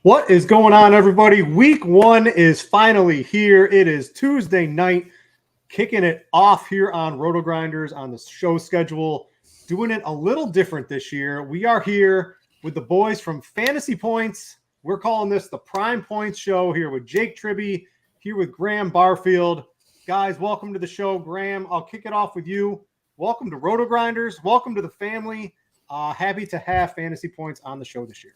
What is going on, everybody? Week one is finally here. It is Tuesday night, kicking it off here on RotoGrinders on the show schedule, doing it a little different this year. We are here with the boys from Fantasy Points. We're calling this the Prime Points Show, here with Jake Tribbey, here with Graham Barfield. Guys, welcome to the show. Graham, I'll kick it off with you. Welcome to RotoGrinders. Welcome to the family. Happy to have Fantasy Points on the show this year.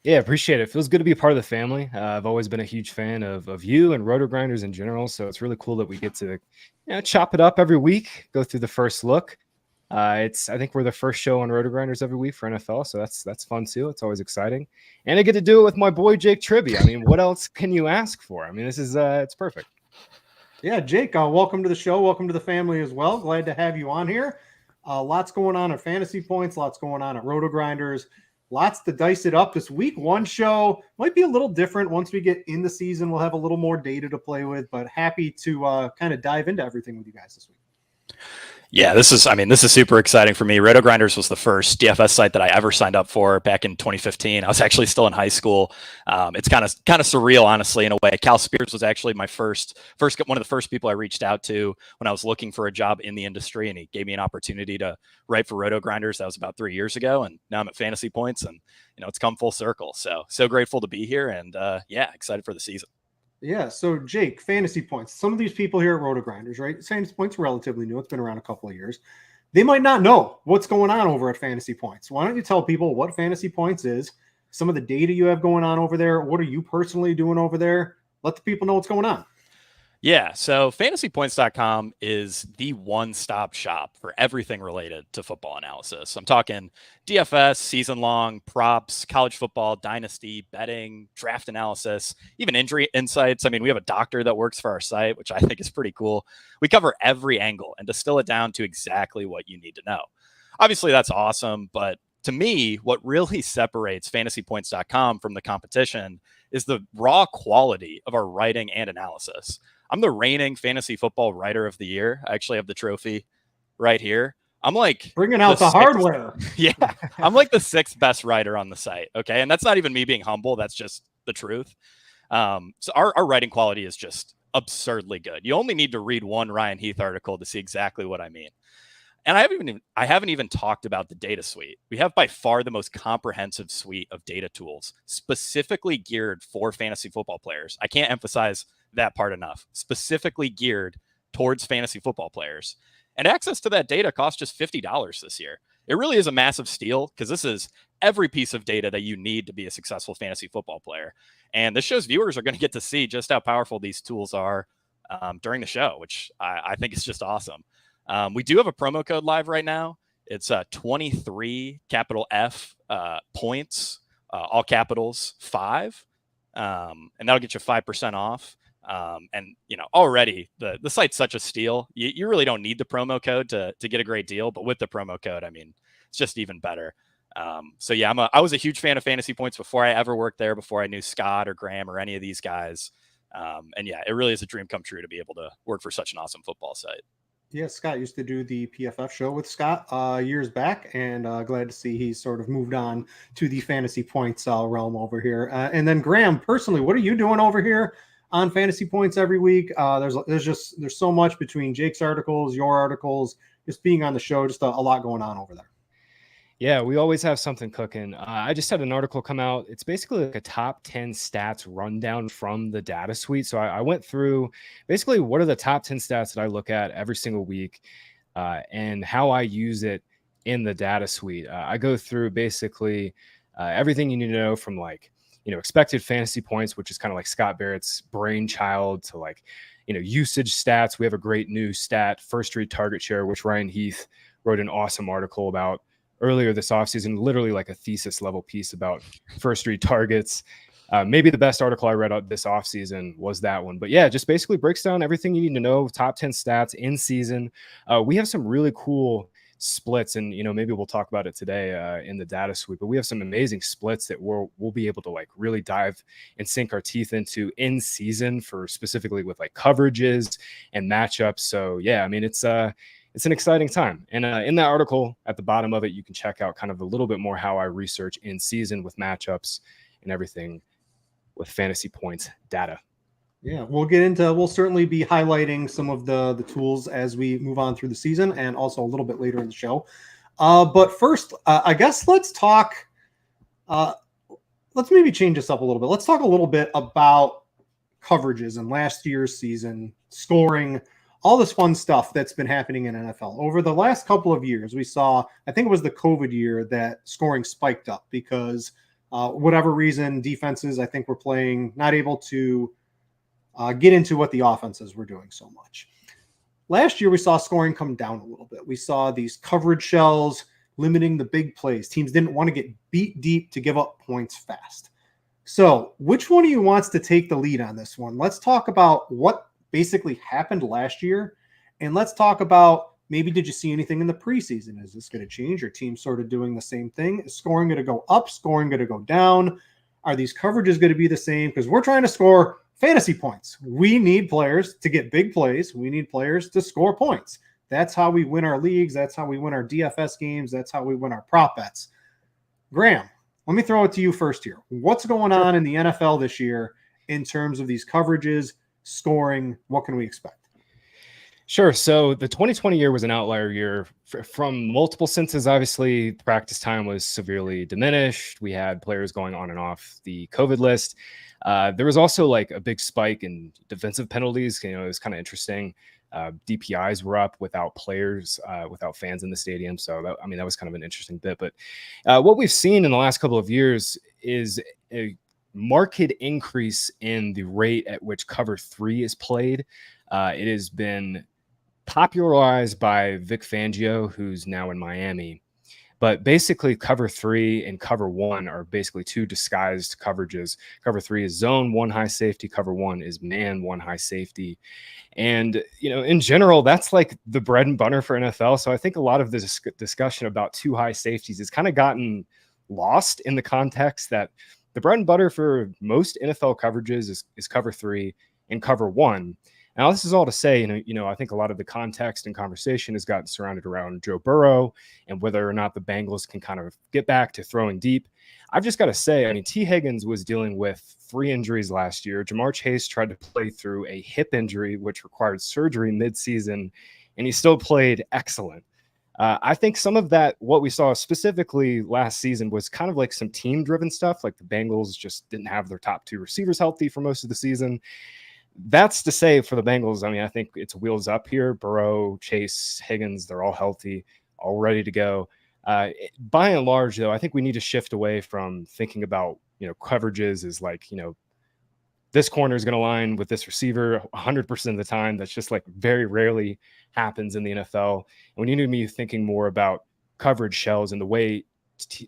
Yeah, appreciate it. It feels good to be a part of the family. I've always been a huge fan of you and RotoGrinders in general, so it's really cool that we get to chop it up every week, go through the first look. I think we're the first show on RotoGrinders every week for NFL, so that's fun too. It's always exciting, and I get to do it with my boy Jake Tribbey. I mean, what else can you ask for? I mean, this is it's perfect. Yeah, Jake, welcome to the show. Welcome to the family as well. Glad to have you on here. Lots going on at Fantasy Points, lots going on at RotoGrinders. Lots to dice it up. This week one show might be a little different. Once we get in the season, we'll have a little more data to play with, but happy to kind of dive into everything with you guys this week. Yeah, this is super exciting for me. RotoGrinders was the first DFS site that I ever signed up for back in 2015. I was actually still in high school. It's kind of surreal, honestly, in a way. Cal Spears was actually my first one of the first people I reached out to when I was looking for a job in the industry, and he gave me an opportunity to write for RotoGrinders. That was about 3 years ago, and now I'm at Fantasy Points, and it's come full circle. So grateful to be here, and excited for the season. Yeah, so Jake, Fantasy Points. Some of these people here at RotoGrinders, right? Fantasy Points are relatively new. It's been around a couple of years. They might not know what's going on over at Fantasy Points. Why don't you tell people what Fantasy Points is, some of the data you have going on over there? What are you personally doing over there? Let the people know what's going on. Yeah, so fantasypoints.com is the one-stop shop for everything related to football analysis. I'm talking DFS, season-long, props, college football, dynasty, betting, draft analysis, even injury insights. I mean, we have a doctor that works for our site, which I think is pretty cool. We cover every angle and distill it down to exactly what you need to know. Obviously, that's awesome, but to me, what really separates fantasypoints.com from the competition is the raw quality of our writing and analysis. I'm the reigning fantasy football writer of the year. I actually have the trophy right here. I'm like bringing out the hardware. Yeah. I'm like the sixth best writer on the site. Okay. And that's not even me being humble. That's just the truth. So our writing quality is just absurdly good. You only need to read one Ryan Heath article to see exactly what I mean. And I haven't even talked about the data suite. We have by far the most comprehensive suite of data tools specifically geared for fantasy football players. I can't emphasize that part enough. Specifically geared towards fantasy football players. And access to that data costs just $50 this year. It really is a massive steal because this is every piece of data that you need to be a successful fantasy football player. And this show's viewers are going to get to see just how powerful these tools are during the show, which I think is just awesome. We do have a promo code live right now. It's 23 capital F points, all capitals 5. And that'll get you 5% off. And already the site's such a steal. You really don't need the promo code to get a great deal, but with the promo code, I mean, it's just even better. So yeah, I was a huge fan of Fantasy Points before I ever worked there, before I knew Scott or Graham or any of these guys. And yeah, it really is a dream come true to be able to work for such an awesome football site. Yeah, Scott used to do the PFF show with Scott years back, and glad to see he's sort of moved on to the Fantasy Points realm over here. And then Graham, personally, what are you doing over here on Fantasy Points every week? There's so much between Jake's articles, your articles, just being on the show, just a lot going on over there. Yeah, we always have something cooking. I just had an article come out. It's basically like a top 10 stats rundown from the data suite. So I went through basically what are the top 10 stats that I look at every single week and how I use it in the data suite. I go through basically everything you need to know from expected fantasy points, which is kind of like Scott Barrett's brainchild, to usage stats. We have a great new stat, first read target share, which Ryan Heath wrote an awesome article about earlier this offseason, literally like a thesis level piece about first read targets. Maybe the best article I read out this offseason was that one. But yeah, just basically breaks down everything you need to know, top 10 stats in season. We have some really cool splits, and maybe we'll talk about it today in the data suite, but we have some amazing splits that we'll be able to really dive and sink our teeth into in season for specifically with coverages and matchups. So yeah, I mean, it's an exciting time. And in that article at the bottom of it, you can check out kind of a little bit more how I research in season with matchups and everything with fantasy points data. Yeah, we'll certainly be highlighting some of the tools as we move on through the season and also a little bit later in the show. But first, I guess let's talk, let's maybe change this up a little bit. Let's talk a little bit about coverages in last year's season, scoring, all this fun stuff that's been happening in NFL. Over the last couple of years, we saw, I think it was the COVID year, that scoring spiked up because whatever reason, defenses, I think, were playing, not able to get into what the offenses were doing so much. Last year, we saw scoring come down a little bit. We saw these coverage shells limiting the big plays. Teams didn't want to get beat deep to give up points fast. So which one of you wants to take the lead on this one? Let's talk about what basically happened last year. And let's talk about, maybe did you see anything in the preseason? Is this going to change? Your team sort of doing the same thing? Is scoring going to go up? Scoring going to go down? Are these coverages going to be the same? Because we're trying to score fantasy points. We need players to get big plays. We need players to score points. That's how we win our leagues. That's how we win our DFS games. That's how we win our prop bets. Graham, let me throw it to you first here. What's going on in the NFL this year in terms of these coverages, scoring? What can we expect? Sure. So the 2020 year was an outlier year from multiple senses. Obviously, practice time was severely diminished. We had players going on and off the COVID list. There was also like a big spike in defensive penalties. It was kind of interesting. DPIs were up without players, without fans in the stadium. So that was kind of an interesting bit. But what we've seen in the last couple of years is a marked increase in the rate at which cover 3 is played. It has been popularized by Vic Fangio, who's now in Miami. But basically, cover 3 and cover 1 are basically two disguised coverages. Cover 3 is zone 1 high safety. Cover 1 is man 1 high safety. And, in general, that's like the bread and butter for NFL. So I think a lot of this discussion about 2 high safeties has kind of gotten lost in the context that the bread and butter for most NFL coverages is cover 3 and cover 1. Now, this is all to say, I think a lot of the context and conversation has gotten surrounded around Joe Burrow and whether or not the Bengals can kind of get back to throwing deep. I've just got to say, T. Higgins was dealing with 3 injuries last year. Jamar Chase tried to play through a hip injury, which required surgery midseason, and he still played excellent. I think some of that, what we saw specifically last season, was kind of like some team-driven stuff, like the Bengals just didn't have their top 2 receivers healthy for most of the season. That's to say for the Bengals, I think it's wheels up here. Burrow, Chase, Higgins, they're all healthy, all ready to go. By and large, though, I think we need to shift away from thinking about, coverages as like, this corner is going to line with this receiver 100% of the time. That's just like very rarely happens in the NFL. And we need to be thinking more about coverage shells and the way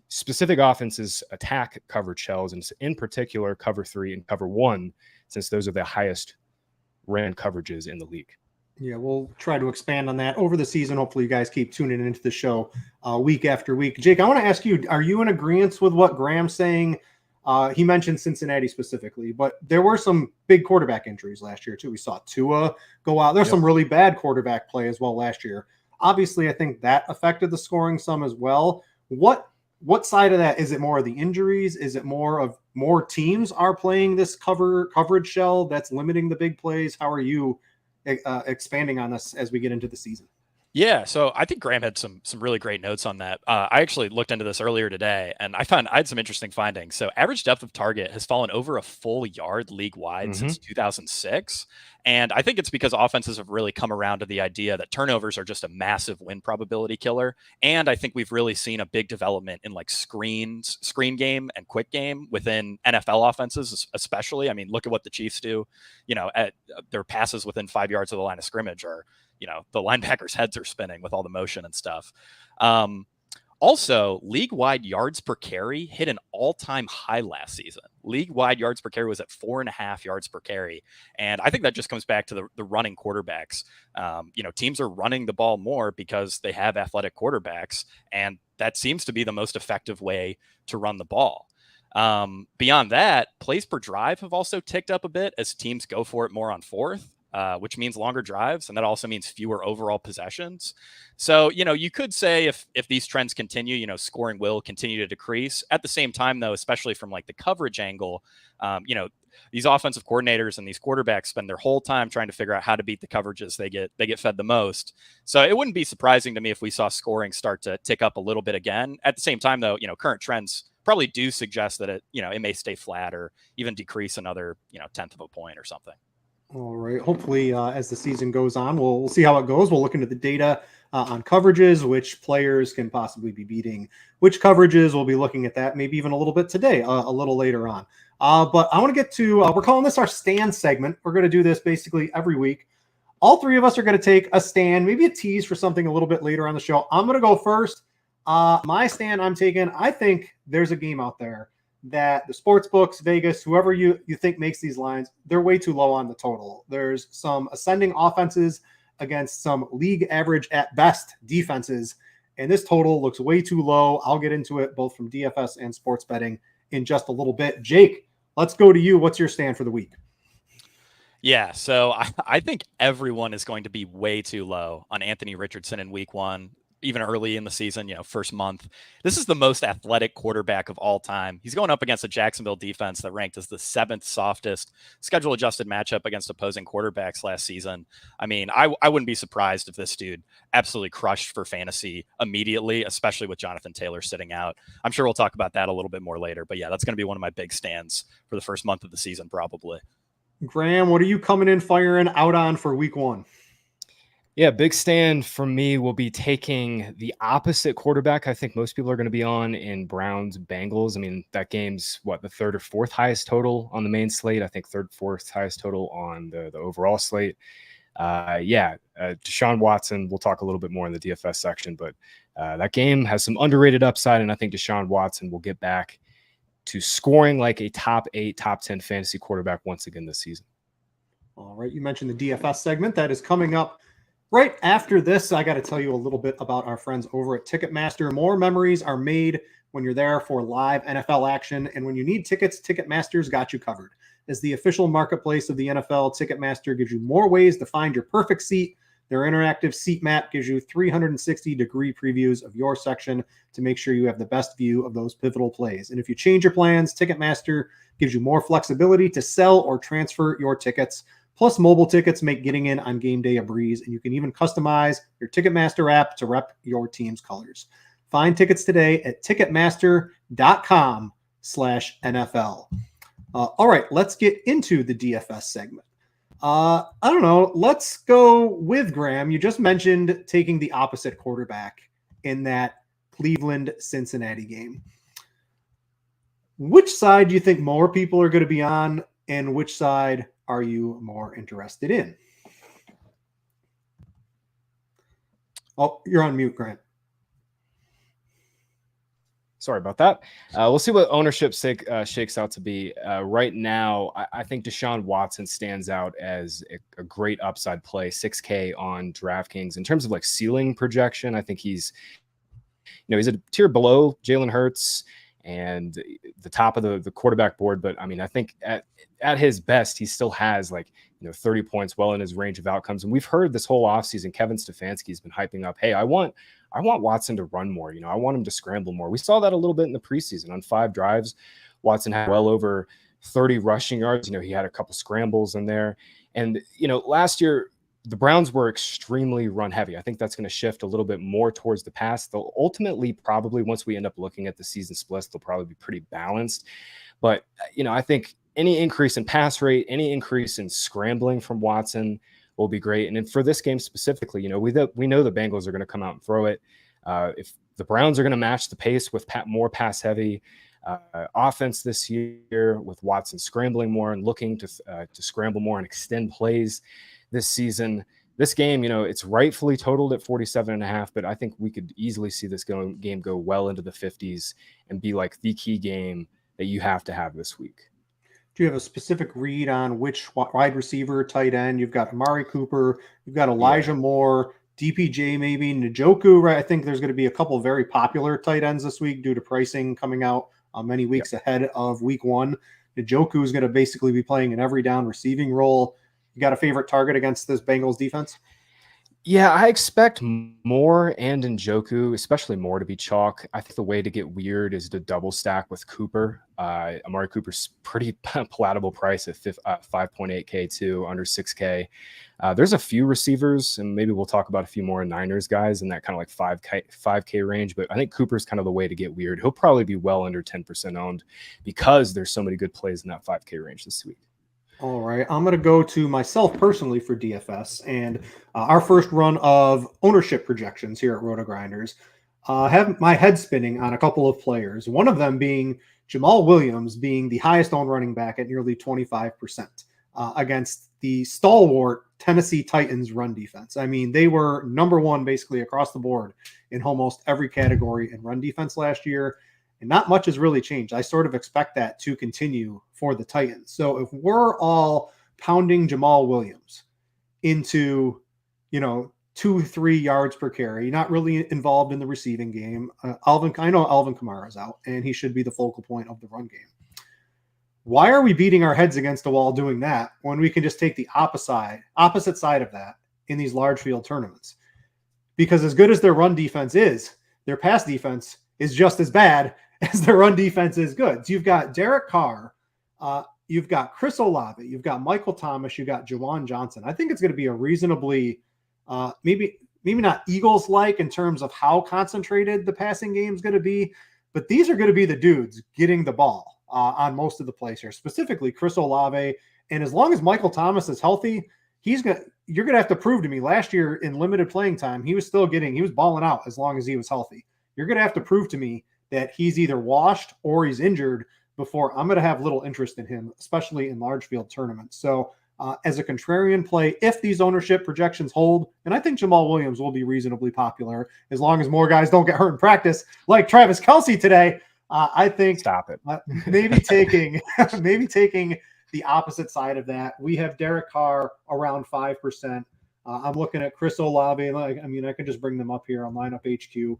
specific offenses attack coverage shells, and in particular, cover 3 and cover 1, since those are the highest ran coverages in the league. Yeah, we'll try to expand on that over the season. Hopefully you guys keep tuning into the show week after week. Jake, I want to ask you, are you in agreement with what Graham's saying? He mentioned Cincinnati specifically, but there were some big quarterback injuries last year too. We saw Tua go out. There's some really bad quarterback play as well last year. Obviously, I think that affected the scoring some as well. What side of that? Is it more of the injuries? Is it more of more teams are playing this coverage shell that's limiting the big plays? How are you expanding on this as we get into the season? Yeah, so I think Graham had some really great notes on that. I actually looked into this earlier today, and I had some interesting findings. So average depth of target has fallen over a full yard league-wide since 2006. And I think it's because offenses have really come around to the idea that turnovers are just a massive win probability killer. And I think we've really seen a big development in like screen game and quick game within NFL offenses, especially. Look at what the Chiefs do. At their passes within 5 yards of the line of scrimmage are, the linebackers' heads are spinning with all the motion and stuff. Also, league-wide yards per carry hit an all-time high last season. League-wide yards per carry was at 4.5 yards per carry. And I think that just comes back to the running quarterbacks. Teams are running the ball more because they have athletic quarterbacks, and that seems to be the most effective way to run the ball. Beyond that, plays per drive have also ticked up a bit as teams go for it more on fourth. which means longer drives, and that also means fewer overall possessions. So, you could say if these trends continue, scoring will continue to decrease. At the same time, though, especially from like the coverage angle, these offensive coordinators and these quarterbacks spend their whole time trying to figure out how to beat the coverages they get fed the most. So it wouldn't be surprising to me if we saw scoring start to tick up a little bit again. At the same time, though, current trends probably do suggest that it may stay flat or even decrease another, tenth of a point or something. All right. Hopefully, as the season goes on, we'll see how it goes. We'll look into the data on coverages, which players can possibly be beating which coverages. We'll be looking at that maybe even a little bit today, a little later on. But I want to get to, we're calling this our stand segment. We're going to do this basically every week. All three of us are going to take a stand, maybe a tease for something a little bit later on the show. I'm going to go first. My stand I'm taking, I think there's a game out there that the sports books, Vegas, whoever you think makes these lines, they're way too low on the total. There's some ascending offenses against some league average at best defenses, and this total looks way too low. I'll get into it both from DFS and sports betting in just a little bit. Jake, let's go to you. What's your stand for the week? Yeah, so I think everyone is going to be way too low on Anthony Richardson in week 1. Even early in the season, first month. This is the most athletic quarterback of all time. He's going up against a Jacksonville defense that ranked as the 7th softest schedule-adjusted matchup against opposing quarterbacks last season. I mean, I wouldn't be surprised if this dude absolutely crushed for fantasy immediately, especially with Jonathan Taylor sitting out. I'm sure we'll talk about that a little bit more later. But yeah, that's going to be one of my big stands for the first month of the season, probably. Graham, what are you coming in firing out on for week 1? Yeah, big stand for me will be taking the opposite quarterback I think most people are going to be on in Browns Bengals. I mean, that game's the 3rd or 4th highest total on the main slate. I think 3rd, 4th highest total on the overall slate. Deshaun Watson, we'll talk a little bit more in the DFS section, but that game has some underrated upside, and I think Deshaun Watson will get back to scoring like a top 8, top 10 fantasy quarterback once again this season. All right, you mentioned the DFS segment that is coming up right after this. I got to tell you a little bit about our friends over at Ticketmaster. More memories are made when you're there for live NFL action. And when you need tickets, Ticketmaster's got you covered. As the official marketplace of the NFL, Ticketmaster gives you more ways to find your perfect seat. Their interactive seat map gives you 360-degree previews of your section to make sure you have the best view of those pivotal plays. And if you change your plans, Ticketmaster gives you more flexibility to sell or transfer your tickets. Plus, mobile tickets make getting in on game day a breeze, and you can even customize your Ticketmaster app to rep your team's colors. Find tickets today at Ticketmaster.com/NFL. All right, let's get into the DFS segment. I don't know. Let's go with Graham. You just mentioned taking the opposite quarterback in that Cleveland-Cincinnati game. Which side do you think more people are going to be on, and which side are you more interested in? Oh, you're on mute, Grant. Sorry about that. We'll see what ownership shakes out to be. Right now, I think Deshaun Watson stands out as a great upside play, 6K on DraftKings. In terms of like ceiling projection, I think he's a tier below Jalen Hurts and the top of the quarterback board. But I mean, I think at his best, he still has 30 points well in his range of outcomes. And we've heard this whole offseason, Kevin Stefanski's been hyping up, hey, I want Watson to run more. I want him to scramble more. We saw that a little bit in the preseason. On 5 drives, Watson had well over 30 rushing yards. He had a couple scrambles in there. And, last year, the Browns were extremely run heavy. I think that's going to shift a little bit more towards the pass. They'll ultimately probably, once we end up looking at the season splits, they'll probably be pretty balanced. But, I think any increase in pass rate, any increase in scrambling from Watson will be great. And then for this game specifically, we know the Bengals are going to come out and throw it. If the Browns are going to match the pace with more pass heavy offense this year, with Watson scrambling more and looking to scramble more and extend plays this season, this game, it's rightfully totaled at 47.5, but I think we could easily see this game go well into the 50s and be like the key game that you have to have this week. Do you have a specific read on which wide receiver, tight end? You've got Amari Cooper, you've got Elijah Moore, DPJ maybe, Njoku, right? I think there's going to be a couple of very popular tight ends this week due to pricing coming out many weeks ahead of week 1. Njoku is going to basically be playing an every down receiving role. You got a favorite target against this Bengals defense? Yeah, I expect Moore and Njoku, especially Moore, to be chalk. I think the way to get weird is to double stack with Cooper. Amari Cooper's pretty palatable price at 5.8K too, under 6K. There's a few receivers, and maybe we'll talk about a few more Niners guys in that kind of like 5K range, but I think Cooper's kind of the way to get weird. He'll probably be well under 10% owned because there's so many good plays in that 5K range this week. All right, I'm going to go to myself personally for DFS, and our first run of ownership projections here at RotoGrinders have my head spinning on a couple of players, one of them being Jamal Williams being the highest owned running back at nearly 25% against the stalwart Tennessee Titans run defense. I mean, they were number one basically across the board in almost every category in run defense last year. And not much has really changed. I sort of expect that to continue for the Titans. So if we're all pounding Jamal Williams into, 2-3 yards per carry, not really involved in the receiving game, I know Alvin Kamara's out, and he should be the focal point of the run game. Why are we beating our heads against the wall doing that when we can just take the opposite side of that in these large field tournaments? Because as good as their run defense is, their pass defense is just as bad as their run defense is good. So you've got Derek Carr, you've got Chris Olave, you've got Michael Thomas, you've got Juwan Johnson. I think it's going to be a reasonably, maybe not Eagles-like in terms of how concentrated the passing game is going to be, but these are going to be the dudes getting the ball on most of the plays here, specifically Chris Olave. And as long as Michael Thomas is healthy, you're going to have to prove to me last year in limited playing time, he was balling out as long as he was healthy. You're going to have to prove to me that he's either washed or he's injured before I'm going to have little interest in him, especially in large field tournaments. So as a contrarian play, if these ownership projections hold, and I think Jamal Williams will be reasonably popular as long as more guys don't get hurt in practice like Travis Kelce today, I think Stop it. maybe taking the opposite side of that. We have Derek Carr around 5%. I'm looking at Chris Olave. I can just bring them up here on Lineup HQ.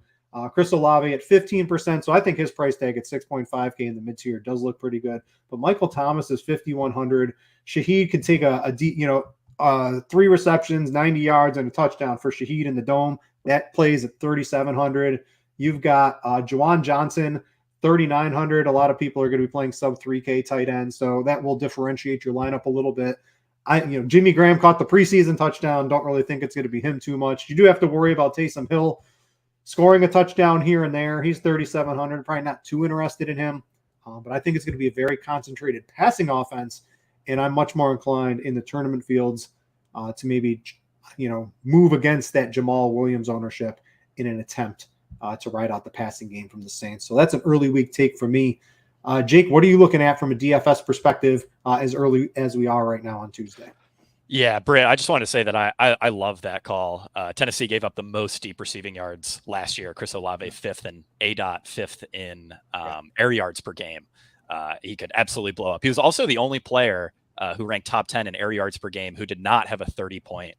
Chris Olave at 15%. So I think his price tag at 6.5K in the mid-tier does look pretty good. But Michael Thomas is 5,100. Shaheed could take a deep, 3 receptions, 90 yards, and a touchdown for Shaheed in the dome. That plays at 3,700. You've got Juwan Johnson, 3,900. A lot of people are going to be playing sub 3K tight end. So that will differentiate your lineup a little bit. Jimmy Graham caught the preseason touchdown. Don't really think it's going to be him too much. You do have to worry about Taysom Hill scoring a touchdown here and there. He's 3,700. Probably not too interested in him. But I think it's going to be a very concentrated passing offense. And I'm much more inclined in the tournament fields to maybe, move against that Jamal Williams ownership in an attempt to ride out the passing game from the Saints. So that's an early week take for me. Jake, what are you looking at from a DFS perspective as early as we are right now on Tuesday? Yeah, Britt, I just wanted to say that I love that call. Tennessee gave up the most deep receiving yards last year. Chris Olave, 5th in ADOT, 5th in air yards per game. He could absolutely blow up. He was also the only player who ranked top 10 in air yards per game who did not have a 30-point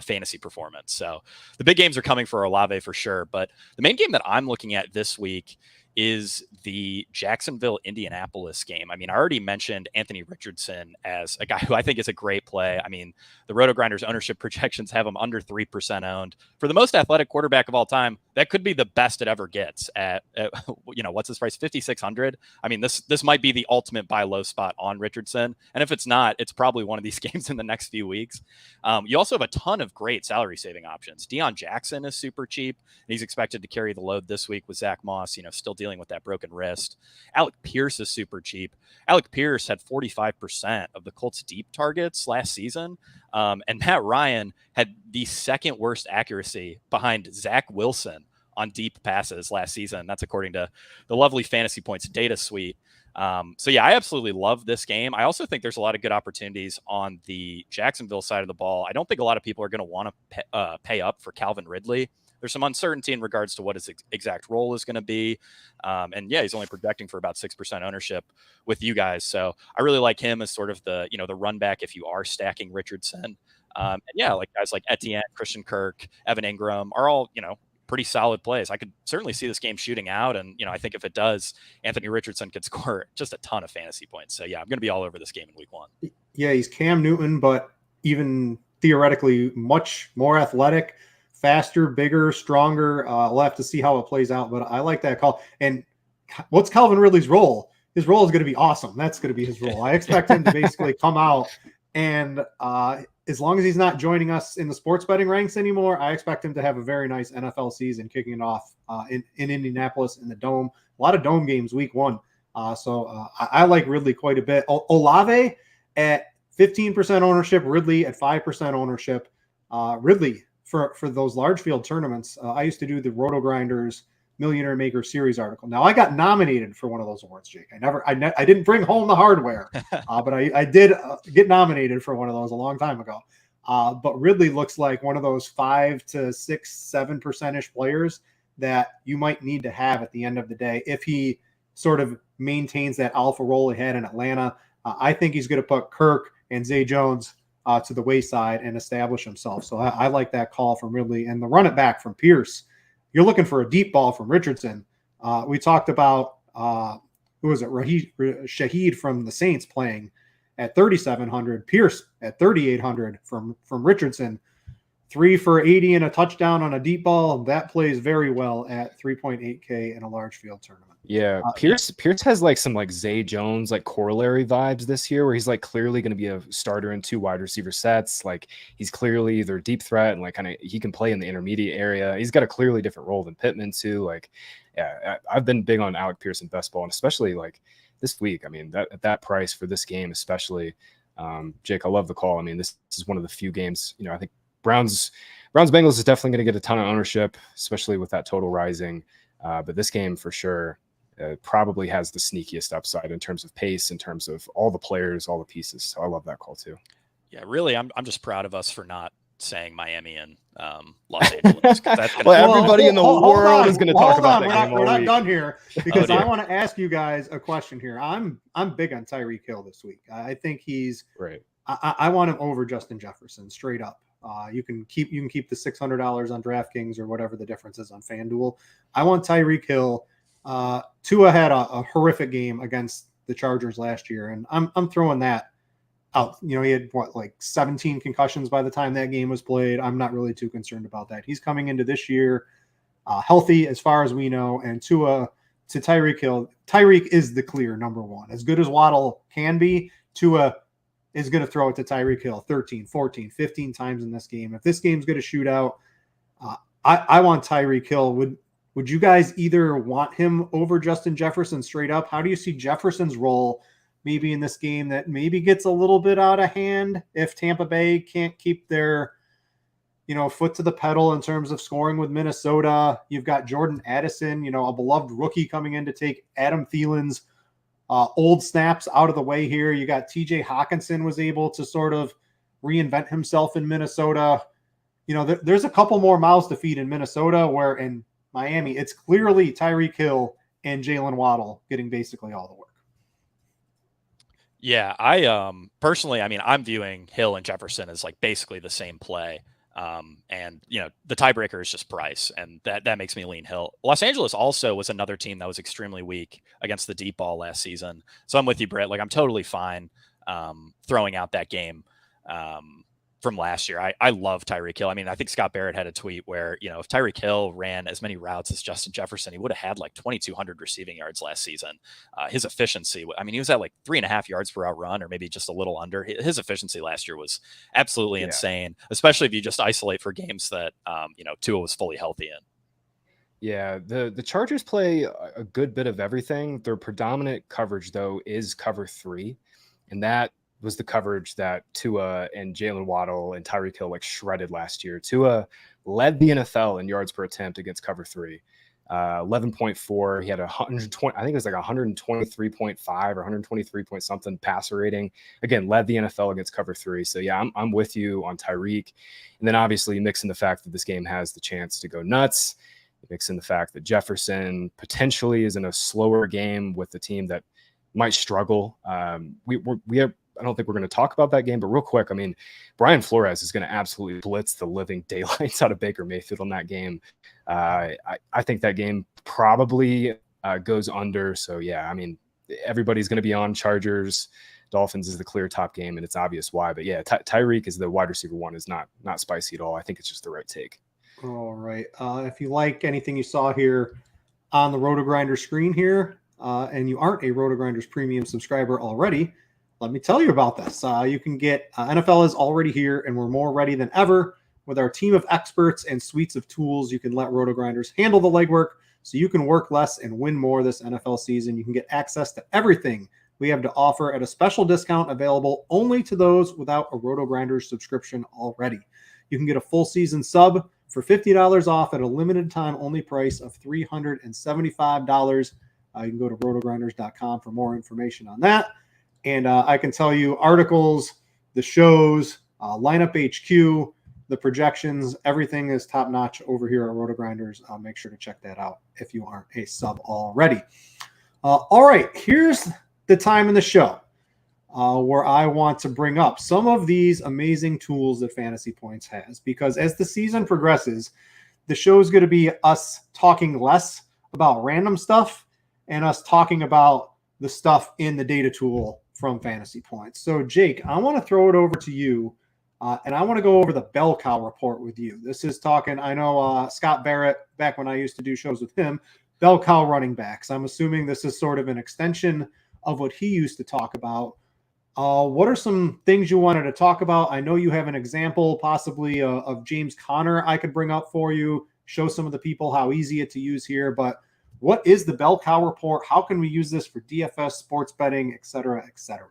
fantasy performance. So the big games are coming for Olave for sure. But the main game that I'm looking at this week is the Jacksonville-Indianapolis game. I already mentioned Anthony Richardson as a guy who I think is a great play. The RotoGrinders ownership projections have him under 3% owned. For the most athletic quarterback of all time, that could be the best it ever gets at what's his price? 5,600. This might be the ultimate buy low spot on Richardson. And if it's not, it's probably one of these games in the next few weeks. You also have a ton of great salary saving options. Deion Jackson is super cheap. And he's expected to carry the load this week with Zach Moss, still dealing with that broken wrist. Alec Pierce is super cheap. Alec Pierce had 45% of the Colts deep targets last season. And Matt Ryan had the second worst accuracy behind Zach Wilson on deep passes last season. That's according to the lovely Fantasy Points data suite. So yeah, I absolutely love this game. I also think there's a lot of good opportunities on the Jacksonville side of the ball. I don't think a lot of people are going to want to pay up for Calvin Ridley. There's some uncertainty in regards to what his exact role is going to be. And yeah, he's only projecting for about 6% ownership with you guys. So I really like him as sort of the run back if you are stacking Richardson. And yeah, like guys like Etienne, Christian Kirk, Evan Ingram are all, pretty solid plays. I could certainly see this game shooting out. And, I think if it does, Anthony Richardson could score just a ton of fantasy points. So yeah, I'm going to be all over this game in week 1. Yeah, he's Cam Newton, but even theoretically much more athletic, faster, bigger, stronger. We'll have to see how it plays out, but I like that call. And what's Calvin Ridley's role? His role is going to be awesome. That's going to be his role. I expect him to basically come out and as long as he's not joining us in the sports betting ranks anymore, I expect him to have a very nice NFL season kicking it off in Indianapolis in the Dome. A lot of Dome games week 1. So I like Ridley quite a bit. Olave at 15% ownership, Ridley at 5% ownership. Ridley for those large field tournaments. I used to do the RotoGrinders Millionaire Maker Series article. Now I got nominated for one of those awards, Jake. I didn't bring home the hardware, but I did get nominated for one of those a long time ago. But Ridley looks like one of those 5 to 6, 7% players that you might need to have at the end of the day if he sort of maintains that alpha role he had in Atlanta. I think he's going to put Kirk and Zay Jones to the wayside and establish himself. So I like that call from Ridley. And the run it back from Pierce. You're looking for a deep ball from Richardson. We talked about, who was it? Shaheed from the Saints playing at 3,700. Pierce at 3,800 from Richardson. 3 for 80 and a touchdown on a deep ball. That plays very well at 3.8K in a large field tournament. Yeah, Pierce has like some like Zay Jones like corollary vibes this year, where he's like clearly going to be a starter in 2 wide receiver sets. Like he's clearly either deep threat and like kind of he can play in the intermediate area. He's got a clearly different role than Pittman too. Like, yeah, I've been big on Alec Pierce in best ball, and especially like this week. I mean, that at that price for this game, especially, Jake, I love the call. I mean, this is one of the few games. I think Browns Bengals is definitely going to get a ton of ownership, especially with that total rising. But this game for sure. Probably has the sneakiest upside in terms of pace, in terms of all the players, all the pieces. So I love that call too. Yeah, really, I'm just proud of us for not saying Miami and Los Angeles. That's everybody in the world is going to talk about that game. We're not done here because I want to ask you guys a question here. I'm big on Tyreek Hill this week. I think he's right. I want him over Justin Jefferson straight up. You can keep the $600 on DraftKings or whatever the difference is on FanDuel. I want Tyreek Hill. Tua had a horrific game against the Chargers last year, and I'm throwing that out. He had 17 concussions by the time that game was played. I'm not really too concerned about that. He's coming into this year healthy as far as we know, and Tua to Tyreek Hill. Tyreek is the clear number one. As good as Waddle can be, Tua is going to throw it to Tyreek Hill 13, 14, 15 times in this game. If this game's going to shoot out, I want Tyreek Hill. Would you guys either want him over Justin Jefferson straight up? How do you see Jefferson's role maybe in this game that maybe gets a little bit out of hand if Tampa Bay can't keep their, foot to the pedal in terms of scoring with Minnesota? You've got Jordan Addison, a beloved rookie coming in to take Adam Thielen's old snaps out of the way here. You got TJ Hawkinson was able to sort of reinvent himself in Minnesota. There's a couple more mouths to feed in Minnesota, where in Miami, it's clearly Tyreek Hill and Jalen Waddle getting basically all the work. Yeah, I personally, I'm viewing Hill and Jefferson as like basically the same play. And the tiebreaker is just price, and that makes me lean Hill. Los Angeles also was another team that was extremely weak against the deep ball last season. So I'm with you, Britt. Like I'm totally fine throwing out that game from last year. I love Tyreek Hill. I think Scott Barrett had a tweet where, if Tyreek Hill ran as many routes as Justin Jefferson, he would have had like 2,200 receiving yards last season. His efficiency, he was at like 3.5 yards per route run, or maybe just a little under. His efficiency last year was absolutely insane, especially if you just isolate for games that, Tua was fully healthy in. Yeah, the Chargers play a good bit of everything. Their predominant coverage, though, is cover 3, and that was the coverage that Tua and Jalen Waddle and Tyreek Hill shredded last year. Tua led the NFL in yards per attempt against cover 3, 11.4. He had 120. I think it was like 123.5 or 123 point something passer rating. Again, led the NFL against cover 3. So yeah, I'm with you on Tyreek. And then obviously you mix in the fact that this game has the chance to go nuts. You mix in the fact that Jefferson potentially is in a slower game with the team that might struggle. We have. I don't think we're going to talk about that game, but real quick, Brian Flores is going to absolutely blitz the living daylights out of Baker Mayfield on that game. I think that game probably goes under. So yeah, everybody's going to be on Chargers Dolphins is the clear top game, and it's obvious why. But yeah, Tyreek is the wide receiver one is not spicy at all. I think it's just the right take. All right. If you like anything you saw here on the RotoGrinders screen here, and you aren't a RotoGrinders premium subscriber already, let me tell you about this. You can get NFL is already here, and we're more ready than ever with our team of experts and suites of tools. You can let RotoGrinders handle the legwork so you can work less and win more this NFL season. You can get access to everything we have to offer at a special discount available only to those without a RotoGrinders subscription already. You can get a full season sub for $50 off at a limited time only price of $375. You can go to rotogrinders.com for more information on that. And I can tell you articles, the shows, lineup HQ, the projections, everything is top notch over here at RotoGrinders. Make sure to check that out if you aren't a sub already. All right, here's the time in the show where I want to bring up some of these amazing tools that Fantasy Points has, because as the season progresses, the show is going to be us talking less about random stuff and us talking about the stuff in the data tool from Fantasy Points. So Jake, I want to throw it over to you, and I want to go over the bell cow report with you. This is talking, I know Scott Barrett, back when I used to do shows with him, bell cow running backs. I'm assuming this is sort of an extension of what he used to talk about. What are some things you wanted to talk about? I know you have an example possibly of James Conner I could bring up for you, show some of the people how easy it to use here, but what is the bell cow report? How can we use this for DFS, sports betting, et cetera, et cetera?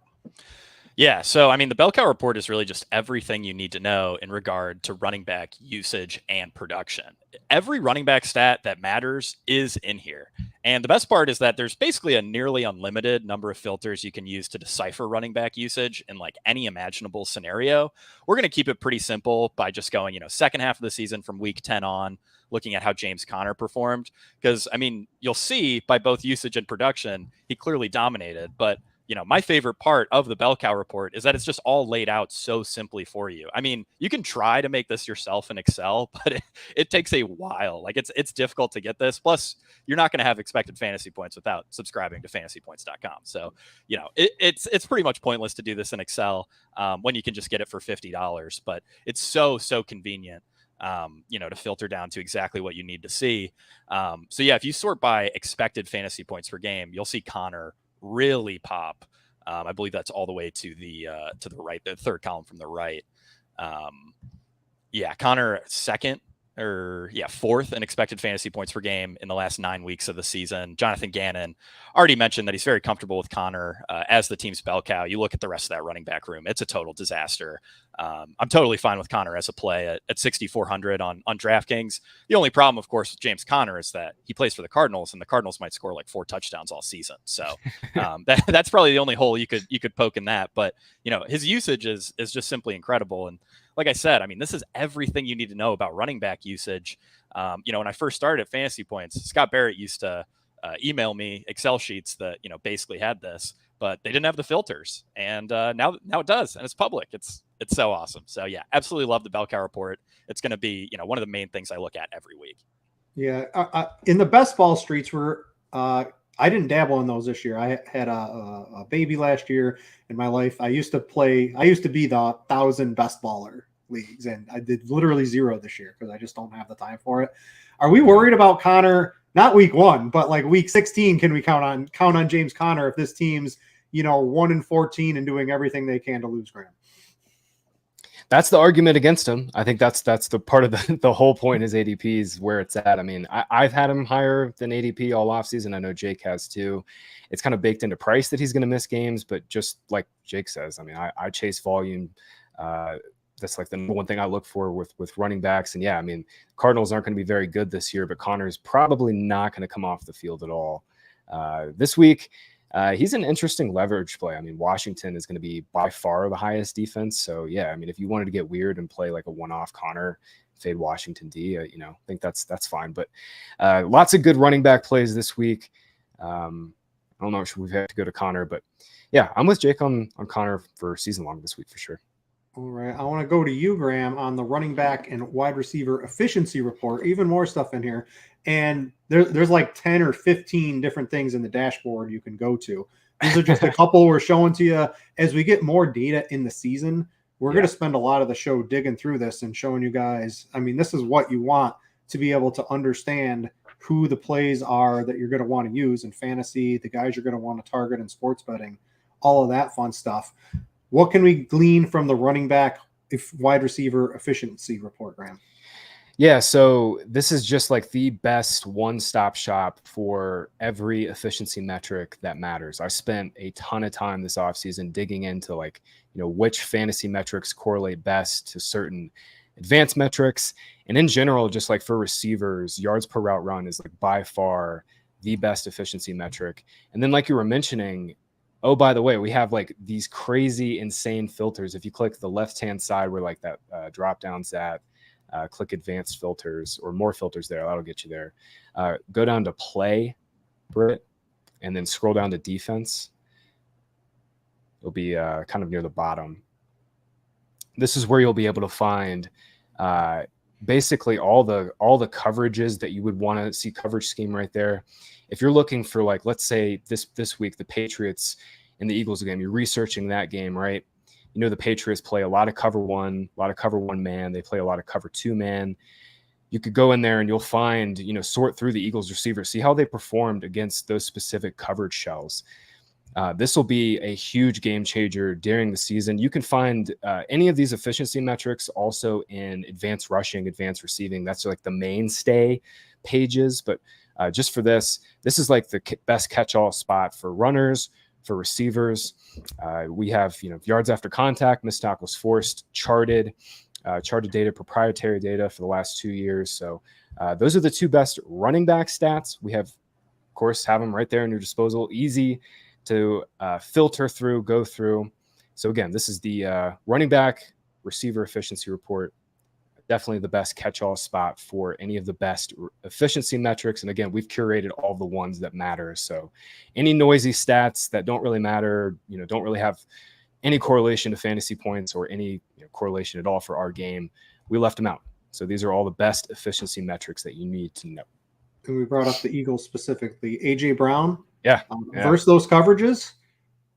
Yeah, so I mean, the bell cow report is really just everything you need to know in regard to running back usage and production. Every running back stat that matters is in here. And the best part is that there's basically a nearly unlimited number of filters you can use to decipher running back usage in like any imaginable scenario. We're going to keep it pretty simple by just going, second half of the season from week 10 on, looking at how James Conner performed. Because, I mean, you'll see by both usage and production, he clearly dominated. But my favorite part of the bell cow report is that it's just all laid out so simply for you. I mean, you can try to make this yourself in Excel, but it takes a while. Like it's difficult to get this. Plus, you're not going to have expected fantasy points without subscribing to fantasypoints.com. So, it's pretty much pointless to do this in Excel when you can just get it for $50. But it's so convenient. To filter down to exactly what you need to see. So yeah, if you sort by expected fantasy points per game, you'll see Conner really pop. I believe that's all the way to the right, the third column from the right. Conner fourth in expected fantasy points per game in the last 9 weeks of the season. Jonathan Gannon already mentioned that he's very comfortable with Conner as the team's bell cow. You look at the rest of that running back room, it's a total disaster. I'm totally fine with Conner as a play at 6,400 on DraftKings. The only problem, of course, with James Conner is that he plays for the Cardinals, and the Cardinals might score like 4 touchdowns all season. So that's probably the only hole you could poke in that. But his usage is just simply incredible. And like I said, I mean, this is everything you need to know about running back usage. When I first started at Fantasy Points, Scott Barrett used to email me Excel sheets that basically had this, but they didn't have the filters, and now it does, and it's public. It's so awesome. So yeah, absolutely love the bell cow report. It's going to be one of the main things I look at every week. Yeah, in the best ball streets I didn't dabble in those this year. I had a baby last year in my life. I used to be the 1,000 best baller leagues, and I did literally 0 this year because I just don't have the time for it. Are we worried about Conner? Not week 1, but like week 16, can we count on James Conner if this team's 1-14 and doing everything they can to lose Graham? That's the argument against him. I think that's the part of the whole point is ADP is where it's at. I mean, I've had him higher than ADP all offseason. I know Jake has too. It's kind of baked into price that he's going to miss games, but just like Jake says, I mean, I chase volume. That's like the number one thing I look for with running backs. And yeah, I mean, Cardinals aren't going to be very good this year, but Conner's probably not going to come off the field at all. This week, he's an interesting leverage play. I mean, Washington is going to be by far the highest defense. So yeah, I mean, if you wanted to get weird and play like a one-off Conner, fade Washington D, I think that's fine. But lots of good running back plays this week. I don't know if we've had to go to Conner, but yeah, I'm with Jake on Conner for season long this week for sure. All right. I want to go to you, Graham, on the running back and wide receiver efficiency report. Even more stuff in here. And there's like 10 or 15 different things in the dashboard you can go to. These are just a couple we're showing to you. As we get more data in the season, we're going to spend a lot of the show digging through this and showing you guys. I mean, this is what you want to be able to understand who the plays are that you're going to want to use in fantasy, the guys you're going to want to target in sports betting, all of that fun stuff. What can we glean from the running back wide receiver efficiency report, Graham? Yeah, so this is just like the best one-stop shop for every efficiency metric that matters. I spent a ton of time this offseason digging into like, which fantasy metrics correlate best to certain advanced metrics. And in general, just like for receivers, yards per route run is like by far the best efficiency metric. And then like you were mentioning, oh, by the way, we have like these crazy, insane filters. If you click the left-hand side where like that drop-down's at, click advanced filters or more filters there. That'll get you there. Go down to play, Brit, and then scroll down to defense. It'll be kind of near the bottom. This is where you'll be able to find basically all the coverages that you would want to see coverage scheme right there. If you're looking for like, let's say this week, the Patriots and the Eagles game, you're researching that game, right? The Patriots play a lot of cover one man. They play a lot of cover 2 man. You could go in there and you'll find, sort through the Eagles receivers, see how they performed against those specific coverage shells. This will be a huge game changer during the season. You can find any of these efficiency metrics also in advanced rushing, advanced receiving. That's like the mainstay pages. But just for this is like the best catch-all spot for runners, for receivers. We have, yards after contact, missed tackles forced, charted data, proprietary data for the last 2 years. So those are the 2 best running back stats. We have, of course, have them right there in your disposal. Easy to filter through, go through. So again, this is the running back receiver efficiency report. Definitely the best catch-all spot for any of the best efficiency metrics. And again, we've curated all the ones that matter. So any noisy stats that don't really matter, don't really have any correlation to fantasy points or any correlation at all for our game, we left them out. So these are all the best efficiency metrics that you need to know. And we brought up the Eagles specifically. A.J. Brown, versus those coverages,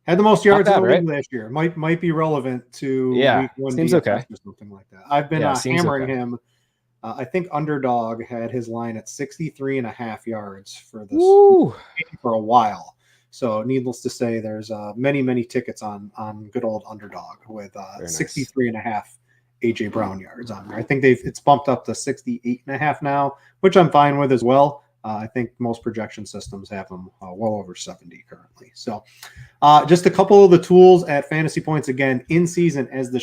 had the most yards in the league last year. Might be relevant to week 1 seems okay or something like that. I've been hammering him. I think Underdog had his line at 63.5 yards for this for a while. So needless to say, there's many tickets on good old Underdog with 63.5 A.J. Brown yards on there. I think it's bumped up to 68.5 now, which I'm fine with as well. I think most projection systems have them well over 70 currently. So just a couple of the tools at Fantasy Points, again, in season as the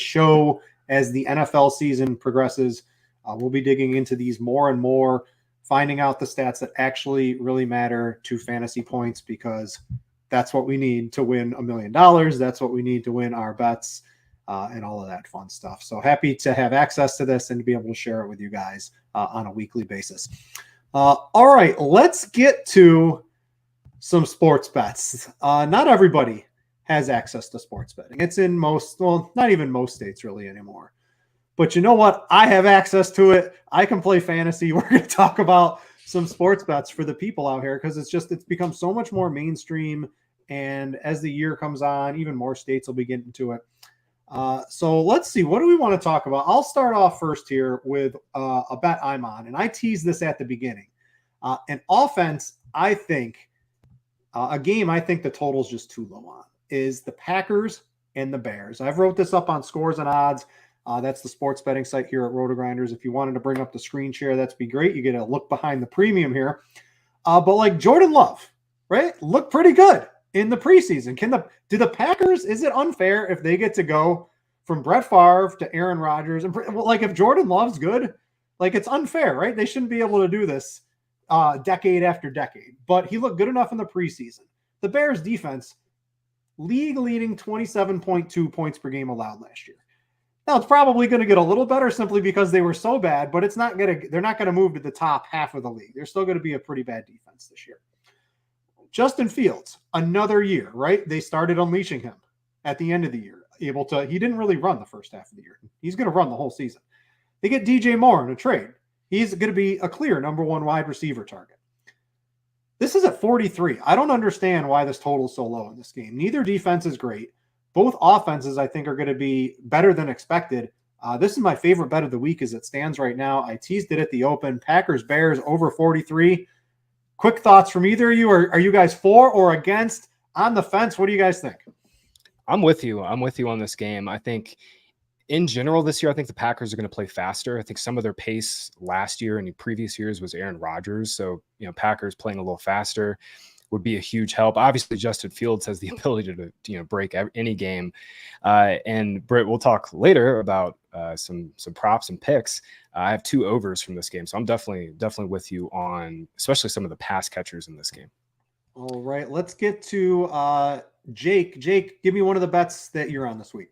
NFL season progresses. We'll be digging into these more and more, finding out the stats that actually really matter to Fantasy Points, because that's what we need to win $1 million. That's what we need to win our bets and all of that fun stuff. So happy to have access to this and to be able to share it with you guys on a weekly basis. All right, let's get to some sports bets. Not everybody has access to sports betting. It's in not even most states really anymore. But you know what? I have access to it. I can play fantasy. We're going to talk about some sports bets for the people out here because it's become so much more mainstream. And as the year comes on, even more states will be getting into it. So let's see. What do we want to talk about? I'll start off first here with a bet I'm on. And I teased this at the beginning. An offense, I think, a game I think the total's just too low on is the Packers and the Bears. I've wrote this up on Scores and Odds. That's the sports betting site here at RotoGrinders. If you wanted to bring up the screen share, that'd be great. You get a look behind the premium here. But like Jordan Love, right? Look pretty good in the preseason. Do the Packers, is it unfair if they get to go from Brett Favre to Aaron Rodgers? And like if Jordan Love's good, like it's unfair, right? They shouldn't be able to do this decade after decade. But he looked good enough in the preseason. The Bears defense, league leading 27.2 points per game allowed last year. Now it's probably going to get a little better simply because they were so bad, but they're not going to move to the top half of the league. They're still going to be a pretty bad defense this year. Justin Fields, another year, right? They started unleashing him at the end of the year. He didn't really run the first half of the year. He's going to run the whole season. They get DJ Moore in a trade. He's going to be a clear number 1 wide receiver target. This is at 43. I don't understand why this total is so low in this game. Neither defense is great. Both offenses, I think, are going to be better than expected. This is my favorite bet of the week as it stands right now. I teased it at the open. Packers Bears over 43. Quick thoughts from either of you. Are you guys for or against? On the fence, what do you guys think? I'm with you. I'm with you on this game. I think in general this year, I think the Packers are going to play faster. I think some of their pace last year and in previous years was Aaron Rodgers. So, Packers playing a little faster would be a huge help. Obviously, Justin Fields has the ability to break any game. And Britt, we'll talk later about some props and picks. I have 2 overs from this game, so I'm definitely with you on especially some of the pass catchers in this game. All right, let's get to Jake. Jake, give me one of the bets that you're on this week.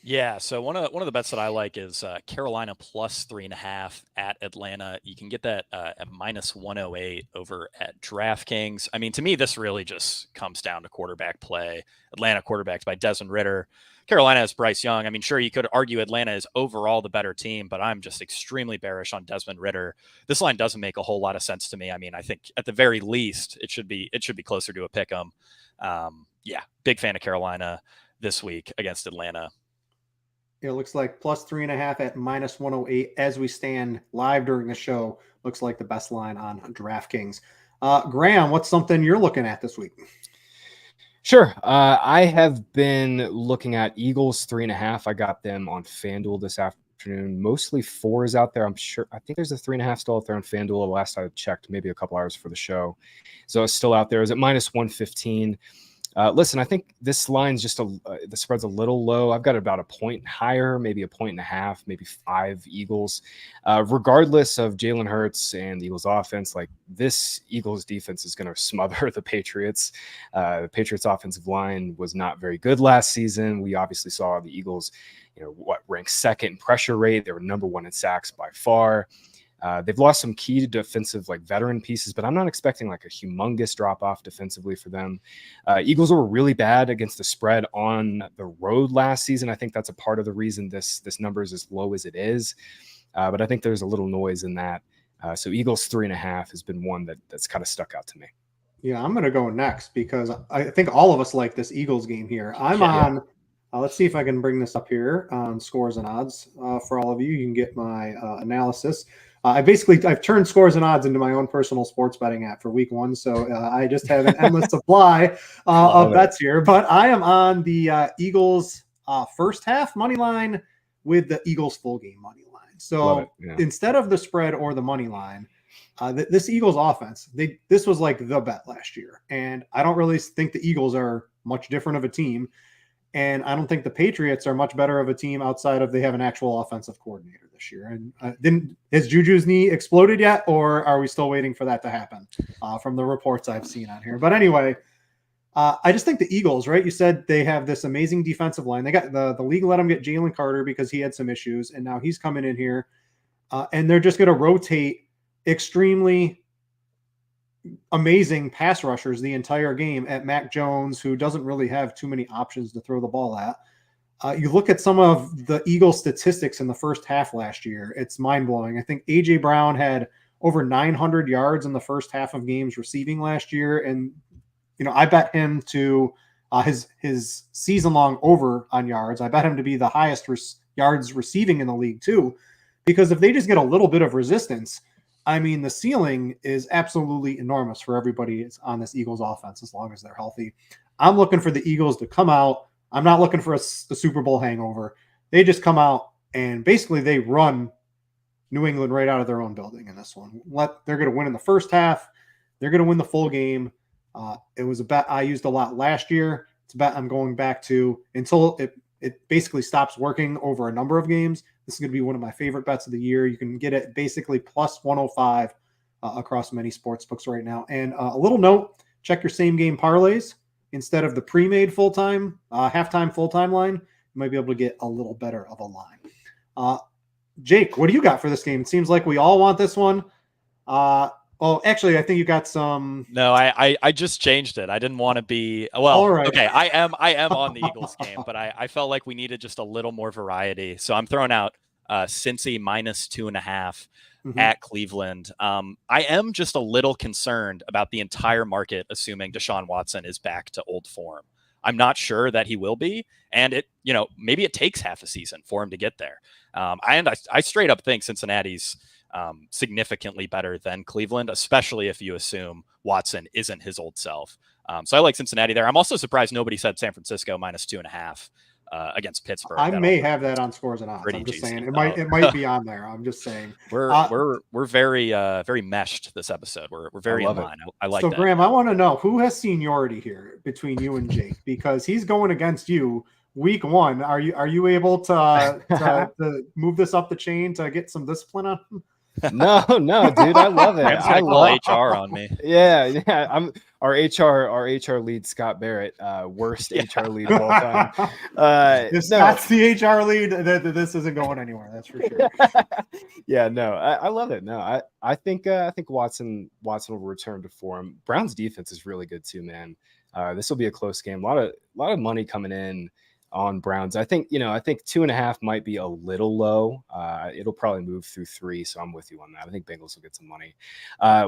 Yeah, so one of the bets that I like is Carolina plus 3.5 at Atlanta. You can get that at minus 108 over at DraftKings. I mean, to me, this really just comes down to quarterback play. Atlanta quarterbacked by Desmond Ridder. Carolina has Bryce Young. I mean, sure, you could argue Atlanta is overall the better team, but I'm just extremely bearish on Desmond Ridder. This line doesn't make a whole lot of sense to me. I mean, I think at the very least, it should be closer to a pick 'em. Yeah, big fan of Carolina this week against Atlanta. It looks like plus 3.5 at minus 108 as we stand live during the show. Looks like the best line on DraftKings. Graham, what's something you're looking at this week? Sure. I have been looking at Eagles 3.5. I got them on FanDuel this afternoon. Mostly 4s out there. I think there's a 3.5 still out there on FanDuel. Last I checked, maybe a couple hours for the show. So it's still out there. It's at minus 115. Listen, I think this line's just the spread's a little low. I've got about a point higher, maybe a point and a half, maybe 5 Eagles. Regardless of Jalen Hurts and the Eagles offense, like this Eagles defense is going to smother the Patriots. The Patriots offensive line was not very good last season. We obviously saw the Eagles, ranked second in pressure rate. They were number 1 in sacks by far. They've lost some key defensive veteran pieces, but I'm not expecting a humongous drop off defensively for them. Eagles were really bad against the spread on the road last season. I think that's a part of the reason this number is as low as it is. But I think there's a little noise in that. So Eagles 3.5 has been one that's kind of stuck out to me. Yeah, I'm going to go next because I think all of us like this Eagles game here. I'm on. Let's see if I can bring this up here on Scores and Odds for all of you. You can get my analysis. I've turned Scores and Odds into my own personal sports betting app for week 1. So I just have an endless supply of bets here. But I am on the Eagles first half money line with the Eagles full game money line. So instead of the spread or the money line, this Eagles offense, this was the bet last year. And I don't really think the Eagles are much different of a team. And I don't think the Patriots are much better of a team outside of they have an actual offensive coordinator this year. And has Juju's knee exploded yet, or are we still waiting for that to happen from the reports I've seen on here? But anyway, I just think the Eagles, right? You said they have this amazing defensive line. They got the league let them get Jalen Carter because he had some issues, and now he's coming in here, and they're just going to rotate extremely amazing pass rushers the entire game at Mac Jones, who doesn't really have too many options to throw the ball at. You look at some of the Eagles statistics in the first half last year, it's mind-blowing. I think A.J. Brown had over 900 yards in the first half of games receiving last year. And, I bet him to his season-long over on yards. I bet him to be the highest yards receiving in the league too, because if they just get a little bit of resistance, I mean, the ceiling is absolutely enormous for everybody on this Eagles offense as long as they're healthy. I'm looking for the Eagles to come out. I'm not looking for a Super Bowl hangover. They just come out and basically they run New England right out of their own building in this one. They're going to win in the first half. They're going to win the full game. It was a bet I used a lot last year. It's a bet I'm going back to until it basically stops working over a number of games. This is going to be one of my favorite bets of the year. You can get it basically plus 105 across many sports books right now. And a little note, check your same game parlays. Instead of the pre-made full-time, halftime full-time line, you might be able to get a little better of a line. Jake, what do you got for this game? It seems like we all want this one. Actually, I think you got some. No, I just changed it. I didn't want to be Okay, I am on the Eagles game, but I felt like we needed just a little more variety. So I'm throwing out Cincy -2.5 at Cleveland. I am just a little concerned about the entire market assuming Deshaun Watson is back to old form. I'm not sure that he will be, and maybe it takes half a season for him to get there. I straight up think Cincinnati's significantly better than Cleveland, especially if you assume Watson isn't his old self. So I like Cincinnati there. I'm also surprised nobody said San Francisco -2.5 against Pittsburgh. I may have that on Scores and Odds. I'm just saying it might be on there. I'm just saying we're very very meshed this episode. We're very in line. I like that. So Graham, I want to know who has seniority here between you and Jake, because he's going against you week 1. Are you able to move this up the chain to get some discipline on him? No, dude, I love it. I love HR on me. Yeah. I'm our HR lead, Scott Barrett, worst HR lead of all time. If Scott's the HR lead, this isn't going anywhere. That's for sure. Yeah, no, I love it. No, I think Watson will return to form. Brown's defense is really good too, man. This will be a close game. A lot of money coming in on Browns. I think 2.5 might be a little low. It'll probably move through 3. So I'm with you on that. I think Bengals will get some money.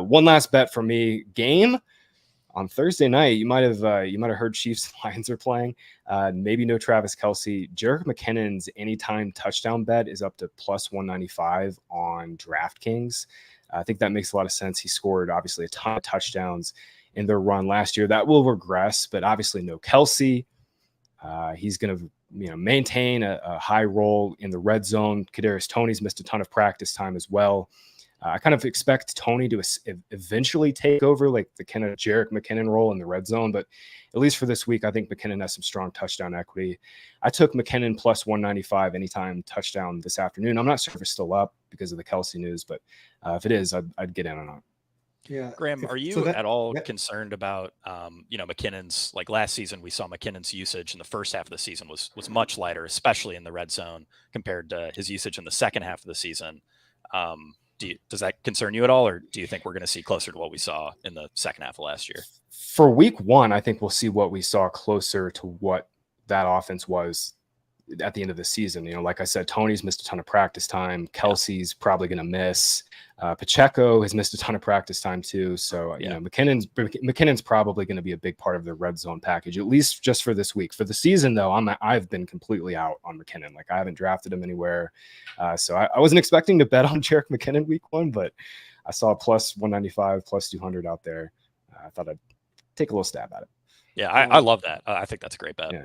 One last bet for me. Game on Thursday night. You might have heard Chiefs Lions are playing. Maybe no Travis Kelce. Jerick McKinnon's anytime touchdown bet is up to +195 on DraftKings. I think that makes a lot of sense. He scored obviously a ton of touchdowns in their run last year. That will regress, but obviously no Kelce. He's going to maintain a high role in the red zone. Kadarius Toney's missed a ton of practice time as well. I kind of expect Toney to eventually take over like the kind of Jerick McKinnon role in the red zone, but at least for this week, I think McKinnon has some strong touchdown equity. I took McKinnon +195 anytime touchdown this afternoon. I'm not sure if it's still up because of the Kelce news, but if it is, I'd get in on it. Yeah, Graham, are you at all concerned about McKinnon's, like last season we saw McKinnon's usage in the first half of the season was much lighter, especially in the red zone compared to his usage in the second half of the season. Does that concern you at all, or do you think we're going to see closer to what we saw in the second half of last year? For week 1, I think we'll see what we saw closer to what that offense was at the end of the season. Like I said, Toney's missed a ton of practice time. Kelsey's probably going to miss. Pacheco has missed a ton of practice time too. So, McKinnon's probably going to be a big part of the red zone package, at least just for this week. For the season, though, I've been completely out on McKinnon. Like I haven't drafted him anywhere. So I wasn't expecting to bet on Jerick McKinnon week 1, but I saw +195, +200 out there. I thought I'd take a little stab at it. Yeah, I love that. I think that's a great bet. Yeah.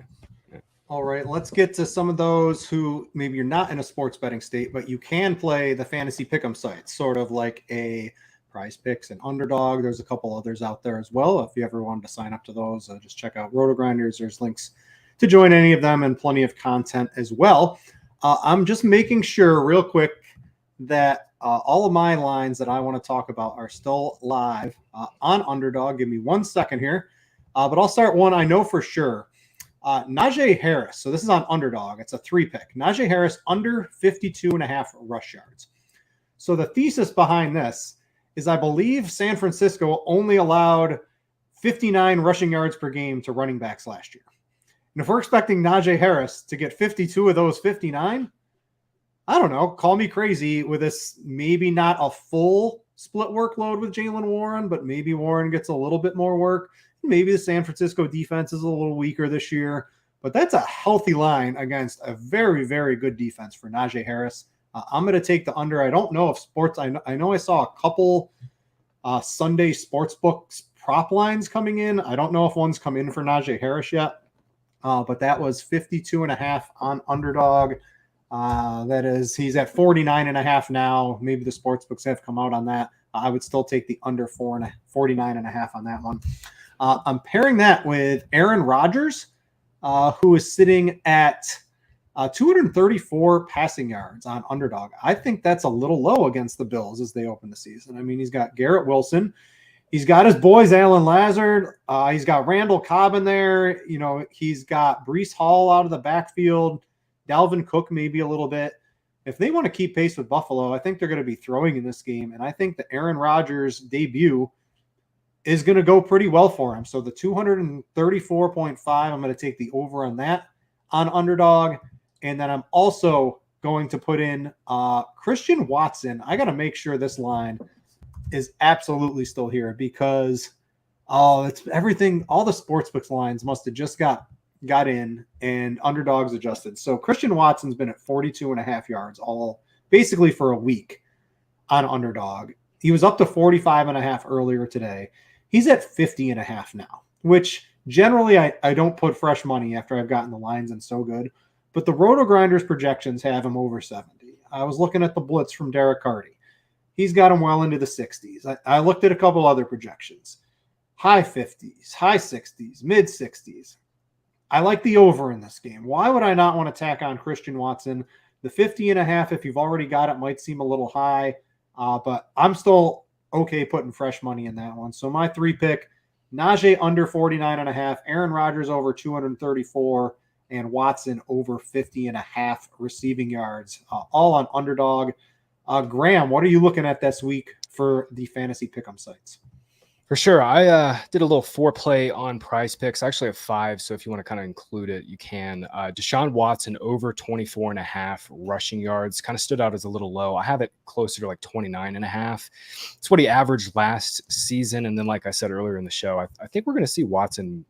All right, let's get to some of those who maybe you're not in a sports betting state, but you can play the fantasy pick'em sites, sort of like a Prize Picks and Underdog. There's a couple others out there as well. If you ever wanted to sign up to those, just check out RotoGrinders. There's links to join any of them and plenty of content as well. I'm just making sure real quick that all of my lines that I want to talk about are still live on Underdog. Give me 1 second here, but I'll start one I know for sure. Najee Harris. So this is on Underdog. It's a 3-pick. Najee Harris under 52.5 rush yards. So the thesis behind this is I believe San Francisco only allowed 59 rushing yards per game to running backs last year. And if we're expecting Najee Harris to get 52 of those 59, I don't know, call me crazy with this, maybe not a full split workload with Jaylen Warren, but maybe Warren gets a little bit more work. Maybe the San Francisco defense is a little weaker this year, but that's a healthy line against a very, very good defense for Najee Harris. I'm going to take the under. I don't know if sports. I know I saw a couple Sunday sports books prop lines coming in. I don't know if one's come in for Najee Harris yet, but that was 52.5 on Underdog. That is, he's at 49.5 now. Maybe the sports books have come out on that. I would still take the under 49.5 on that one. I'm pairing that with Aaron Rodgers, who is sitting at 234 passing yards on Underdog. I think that's a little low against the Bills as they open the season. I mean, he's got Garrett Wilson. He's got his boys, Alan Lazard. He's got Randall Cobb in there. He's got Breece Hall out of the backfield. Dalvin Cook maybe a little bit. If they want to keep pace with Buffalo, I think they're going to be throwing in this game. And I think the Aaron Rodgers debut is going to go pretty well for him. So the 234.5, I'm going to take the over on that on Underdog. And then I'm also going to put in Christian Watson. I got to make sure this line is absolutely still here because it's everything. All the sportsbooks lines must have just got in and underdogs adjusted. So Christian Watson's been at 42.5 yards all basically for a week on underdog. He was up to 45.5 earlier today. He's at 50.5 now, which generally I don't put fresh money after I've gotten the lines in so good. But the RotoGrinders projections have him over 70. I was looking at the blitz from Derek Carty. He's got him well into the 60s. I looked at a couple other projections. High 50s, high 60s, mid 60s. I like the over in this game. Why would I not want to tack on Christian Watson? The 50.5, if you've already got it, might seem a little high, but I'm still okay putting fresh money in that one. So my 3-pick, Najee under 49.5, Aaron Rodgers over 234, and Watson over 50.5 receiving yards, all on underdog. Graham, what are you looking at this week for the fantasy pick'em sites? For sure. I did a little foreplay on Prize Picks. I actually have 5, so if you want to kind of include it, you can. Deshaun Watson over 24.5 rushing yards kind of stood out as a little low. I have it closer to like 29.5. It's what he averaged last season. And then, like I said earlier in the show, I think we're going to see Watson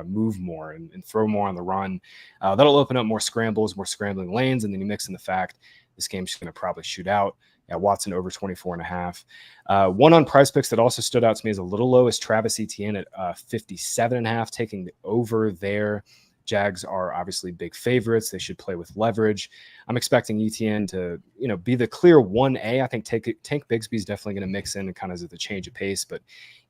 move more and throw more on the run. That'll open up more scrambles, more scrambling lanes, and then you mix in the fact this game's going to probably shoot out. Yeah, Watson over 24.5. One on Prize Picks that also stood out to me as a little low is Travis Etienne at 57.5, taking the over there. Jags are obviously big favorites. They should play with leverage. I'm expecting Etienne to, be the clear 1A. I think Tank Bigsby is definitely going to mix in and kind of as a change of pace, but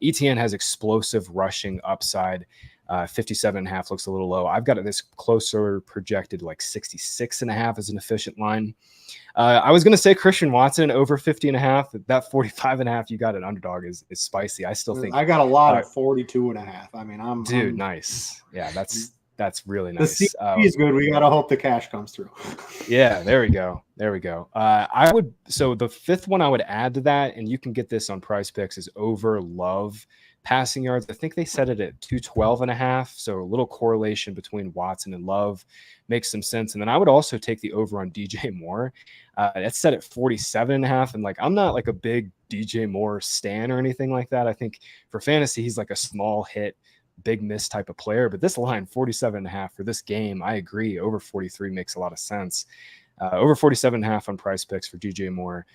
Etienne has explosive rushing upside. 57.5 looks a little low. I've got this closer projected like 66.5 as an efficient line. I was going to say Christian Watson over 50.5. That 45.5 you got an underdog is spicy. I still think I got a lot of 42.5. I mean, I'm nice. Yeah, that's really nice. The CP is good. We got to hope the cash comes through. Yeah, there we go. So the 5th one I would add to that, and you can get this on Prize Picks, is over Love passing yards. I think they set it at 212.5. So a little correlation between Watson and Love makes some sense. And then I would also take the over on DJ Moore. That's set at 47.5. And I'm not like a big DJ Moore stan or anything like that. I think for fantasy, he's like a small hit, big miss type of player. But this line, 47.5 for this game, I agree. Over 43 makes a lot of sense. Over 47.5 on Prize Picks for DJ Moore.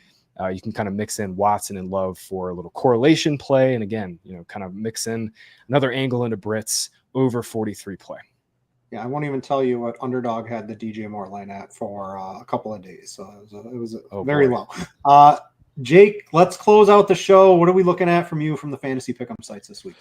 You can kind of mix in Watson and Love for a little correlation play. And again, kind of mix in another angle into Brits over 43 play. Yeah, I won't even tell you what underdog had the DJ Moore line at for a couple of days. So it was very low. Jake, let's close out the show. What are we looking at from you from the fantasy pick'em sites this week?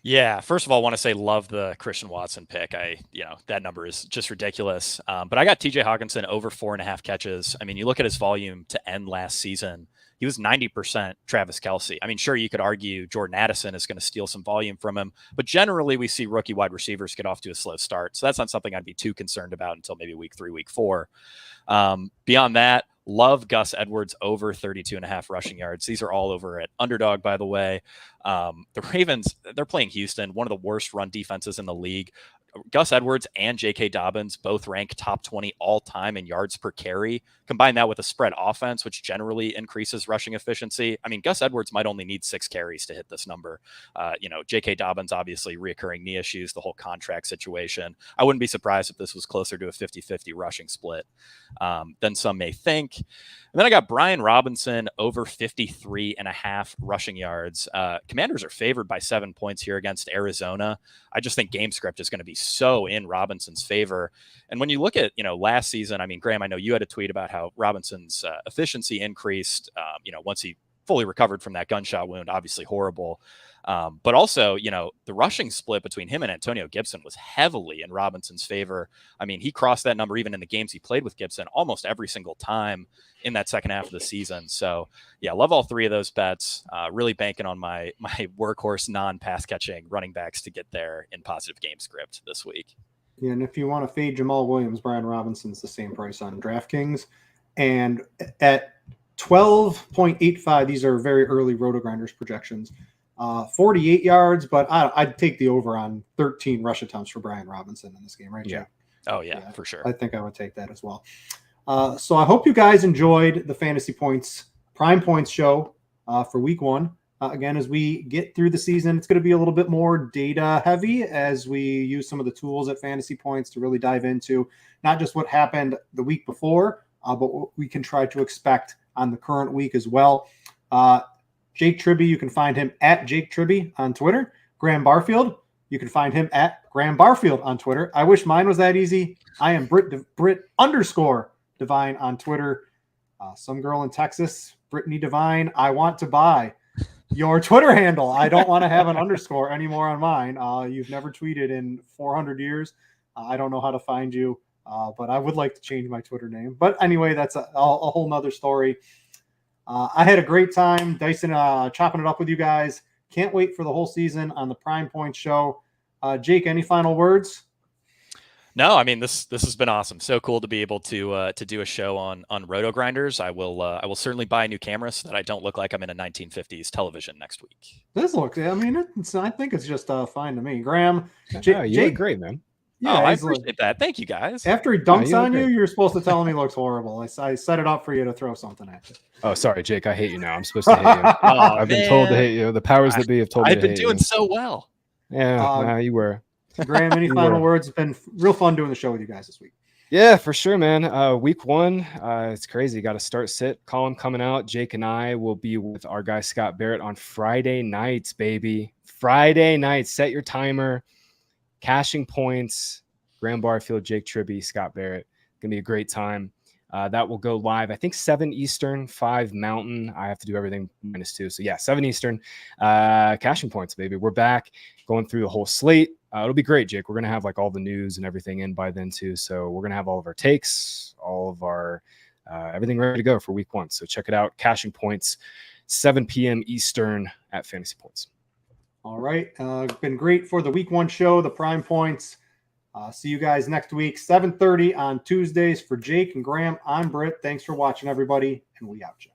Yeah, first of all, I want to say love the Christian Watson pick. That number is just ridiculous. But I got TJ Hawkinson over 4.5 catches. I mean, you look at his volume to end last season, he was 90% Travis Kelce. I mean, sure, you could argue Jordan Addison is going to steal some volume from him, but generally we see rookie wide receivers get off to a slow start. So that's not something I'd be too concerned about until maybe week 3, week 4. Beyond that, love Gus Edwards over 32.5 rushing yards. These are all over at underdog, by the way. The Ravens, they're playing Houston, one of the worst run defenses in the league. Gus Edwards and J.K. Dobbins both rank top 20 all time in yards per carry. Combine that with a spread offense, which generally increases rushing efficiency. I mean, Gus Edwards might only need 6 carries to hit this number. J.K. Dobbins, obviously reoccurring knee issues, the whole contract situation. I wouldn't be surprised if this was closer to a 50-50 rushing split than some may think. And then I got Brian Robinson over 53.5 rushing yards. Commanders are favored by 7 points here against Arizona. I just think game script is going to be so in Robinson's favor. And when you look at, last season, I mean, Graham, I know you had a tweet about how Robinson's efficiency increased, once he fully recovered from that gunshot wound, obviously horrible. But also, the rushing split between him and Antonio Gibson was heavily in Robinson's favor. I mean, he crossed that number even in the games he played with Gibson almost every single time in that second half of the season. So yeah, love all 3 of those bets. Really banking on my workhorse non-pass catching running backs to get there in positive game script this week. Yeah, and if you want to fade Jamal Williams, Brian Robinson's the same price on DraftKings. And at 12.85, these are very early RotoGrinders projections. 48 yards, but I'd take the over on 13 rush attempts for Brian Robinson in this game, right, Jay? Yeah. Oh, yeah, for sure. I think I would take that as well. So I hope you guys enjoyed the Fantasy Points Prime Points show for week 1. Again, as we get through the season, it's going to be a little bit more data heavy as we use some of the tools at Fantasy Points to really dive into not just what happened the week before, but what we can try to expect on the current week as well. Jake Tribbey, you can find him at Jake Tribbey on Twitter. Graham Barfield, you can find him at Graham Barfield on Twitter. I wish mine was that easy. I am Brit_Devine on Twitter. Some girl in Texas, Brittany Devine, I want to buy your Twitter handle. I don't want to have an underscore anymore on mine. You've never tweeted in 400 years. I don't know how to find you, but I would like to change my Twitter name. But anyway, that's a whole nother story. I had a great time, Dyson, chopping it up with you guys. Can't wait for the whole season on the Prime Point show. Jake, any final words? No, I mean this has been awesome. So cool to be able to do a show on RotoGrinders. I will certainly buy a new camera so that I don't look like I'm in a 1950s television next week. This looks, I mean, I think it's just fine to me. Graham, You look great, man. Yeah, I appreciate that. Thank you, guys. After he dunks on you, you're supposed to tell him he looks horrible. I set it up for you to throw something at you. Oh, sorry, Jake. I hate you now. I'm supposed to hate you. I've been told to hate you. The powers that be have told me to hate you. I've been doing so well. Yeah, you were. Graham, any final words? It's been real fun doing the show with you guys this week. Yeah, for sure, man. Week 1, it's crazy. Got a start-sit column coming out. Jake and I will be with our guy Scott Barrett on Friday nights, baby. Friday nights. Set your timer. Cashing points. Graham Barfield, Jake Tribbey, Scott Barrett. Gonna be a great time. That will go live, I think 7 Eastern, 5 Mountain. I have to do everything -2. So yeah, 7 Eastern. Cashing points, baby. We're back going through the whole slate. It'll be great, Jake. We're gonna have like all the news and everything in by then too. So we're gonna have all of our takes, all of our everything ready to go for week 1. So check it out. Cashing points, 7 p.m. Eastern at Fantasy Points. All right. Been great for the week 1 show, the Prime Points. See you guys next week, 7:30 on Tuesdays. For Jake and Graham, I'm Britt. Thanks for watching, everybody, and we out you.